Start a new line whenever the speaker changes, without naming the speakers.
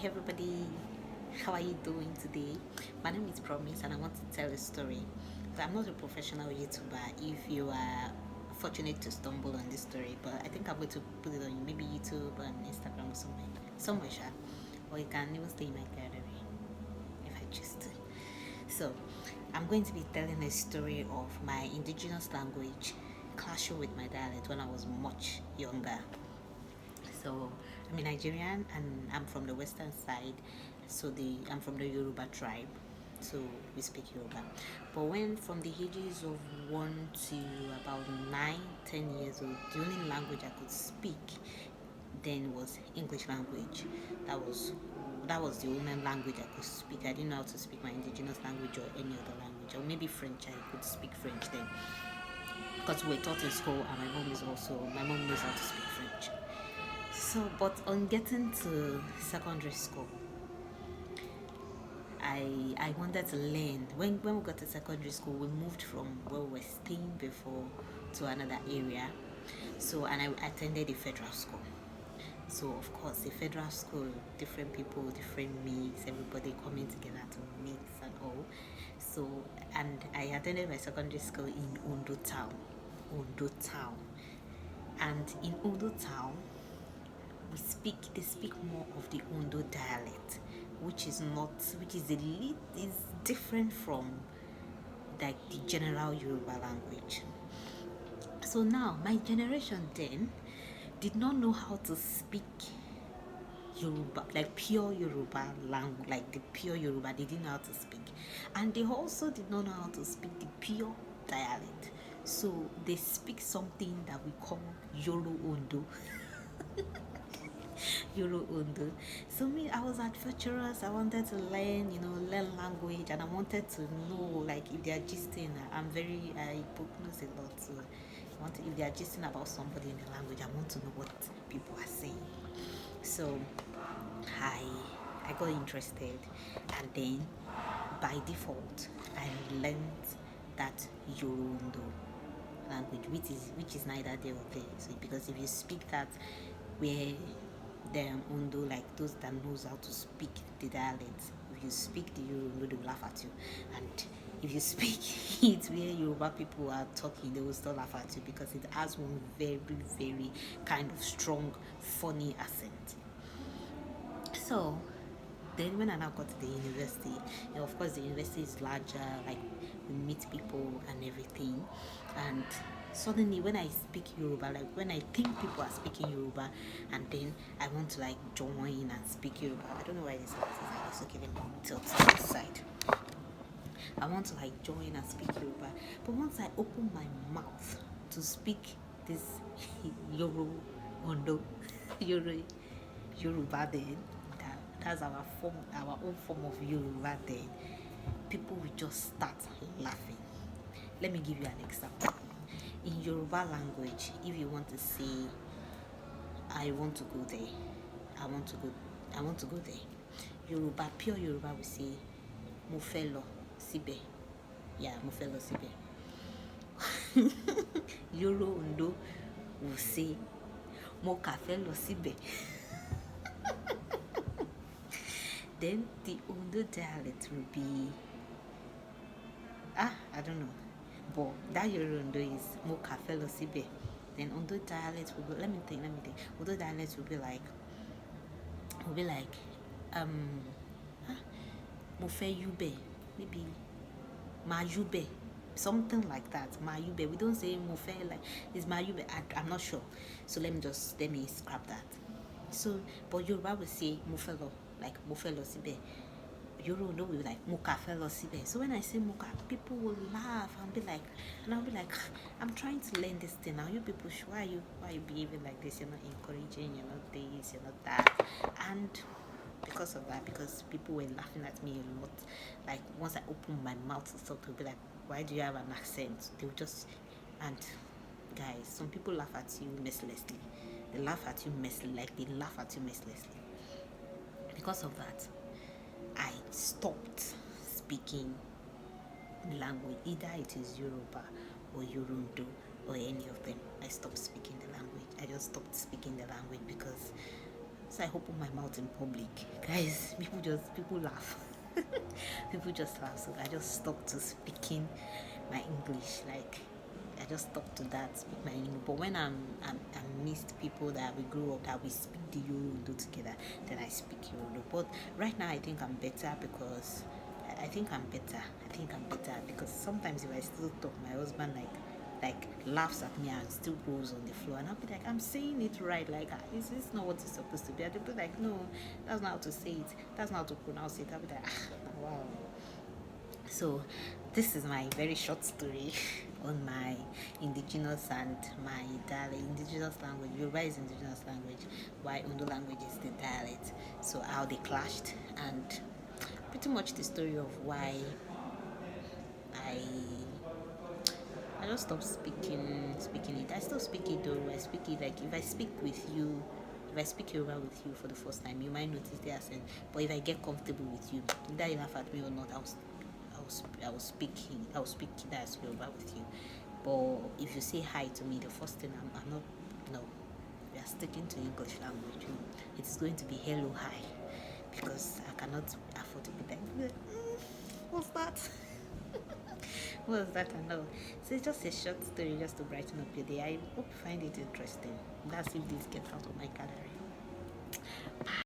Hey everybody, how are you doing today? My name is Promise and I want to tell a story. So I'm not a professional YouTuber if you are fortunate to stumble on this story, but I think I'm going to put it on maybe YouTube and Instagram or somewhere, sure. Or you can even stay in my gallery if I choose to. So I'm going to be telling a story of my indigenous language clashing with my dialect when I was much younger. So I'm a Nigerian and I'm from the western side. I'm from the Yoruba tribe. So we speak Yoruba. But when from the ages of 1 to about 9, 10 years old, the only language I could speak then was English language. That was that was the only language I could speak. I didn't know how to speak my indigenous language or any other language, or maybe French. I could speak French then because we were taught in school, and my mom knows how to speak French. So, but on getting to secondary school, I wanted to learn. When we got to secondary school, we moved from where we were staying before to another area. So, and I attended a federal school. So, of course, a federal school, different people, different mix, everybody coming together to mix and all. So, and I attended my secondary school in Ondo Town. Ondo Town. And in Ondo Town, they speak more of the Ondo dialect, which is different from like the general Yoruba language. So now my generation then did not know how to speak Yoruba, like pure Yoruba language, like the pure Yoruba. They didn't know how to speak, and they also did not know how to speak the pure dialect. So they speak something that we call Yoro Ondo. Euro Undo. So me, I was adventurous. I wanted to learn language, and I wanted to know like if they are gisting. I book knows a lot. So if they are gisting about somebody in the language, I want to know what people are saying. So I I got interested, and then by default I learned that Yorundo language, which is neither there or there. So because if you speak that where them Ondo, like those that knows how to speak the dialect, if you speak the Yoruba, they will laugh at you, and if you speak it where Yoruba people are talking, they will still laugh at you because it has one very very kind of strong funny accent. So then when I now got to the university, of course the university is larger, like we meet people and everything. And suddenly when I speak Yoruba, like when I think people are speaking Yoruba and then I want to like join and speak Yoruba. I don't know why this light is like it's okay, let me tilt to the side. I want to like join and speak Yoruba. But once I open my mouth to speak this Yoruba Ondo Yoruba then that's our own form of Yoruba then people will just start laughing. Let me give you an example. In Yoruba language, if you want to say I want to go there, I want to go I want to go there. Pure Yoruba will say mo fẹ́ lọ síbẹ̀. Yeah, mo fẹ́ lọ síbẹ̀. Yoro Ondo will say mo kà fẹ́ lọ síbẹ̀. Then the Ondo dialect will be I don't know, but that Yorundo is mo kà fẹ́ lọ síbẹ̀. Then Ondo dialect will be, let me think. Ondo dialect will be like mo fẹ́ yúbẹ̀, maybe ma yúbẹ̀, something like that. Ma yúbẹ̀. We don't say mo fẹ́, like it's ma yúbẹ̀. I'm not sure. So let me scrap that. So but Yoruba will say mo fẹ́ lọ, like mo fẹ́ lọ síbẹ̀. Yoruba will be like mo kà fẹ́ lọ síbẹ̀. So when I say mo kà, people will laugh and I'll be like, I'm trying to learn this thing now. You people, why are you behaving like this? You're not encouraging, you're not this, you're not that. And because of that, because people were laughing at me a lot, like once I opened my mouth to talk, they'll be like, why do you have an accent? They'll just, and guys, some people laugh at you mercilessly. They laugh at you mercilessly. Because of that, I stopped speaking the language. Either it is Yoruba or Yorundo or any of them. I stopped speaking the language. I just stopped speaking the language because So I open my mouth in public, guys, people laugh. People just laugh. So I just stuck to speaking my English. Like I just stuck to that, speak my English. But when I'm missed people that we grew up that we speak the Yoruba together, then I speak Yoruba. But right now I think I'm better because I think I'm better. I think I'm better because sometimes if I still talk, my husband like laughs at me and still rolls on the floor, and I'll be like, I'm saying it right, like is this not what it's supposed to be? And they'll be like, no, that's not how to say it, that's not how to pronounce it. I'll be like, wow. So this is my very short story on my indigenous and my dialect. Indigenous language, Yoruba is indigenous language, while Ondo language is the dialect. So how they clashed, and pretty much the story of why I I just stopped speaking it. I still speak it though. I speak it like if I speak with you, if I speak Yoruba with you for the first time, you might notice the accent. But if I get comfortable with you, either you laugh at me or not, I will speak that Yoruba with you. But if you say hi to me, the first thing I'm not, no, we are sticking to English language. It is going to be hello, hi, because I cannot afford to be like, what's that? What was that? I know. So it's just a short story just to brighten up your day. I hope you find it interesting. That's if this gets out of my gallery.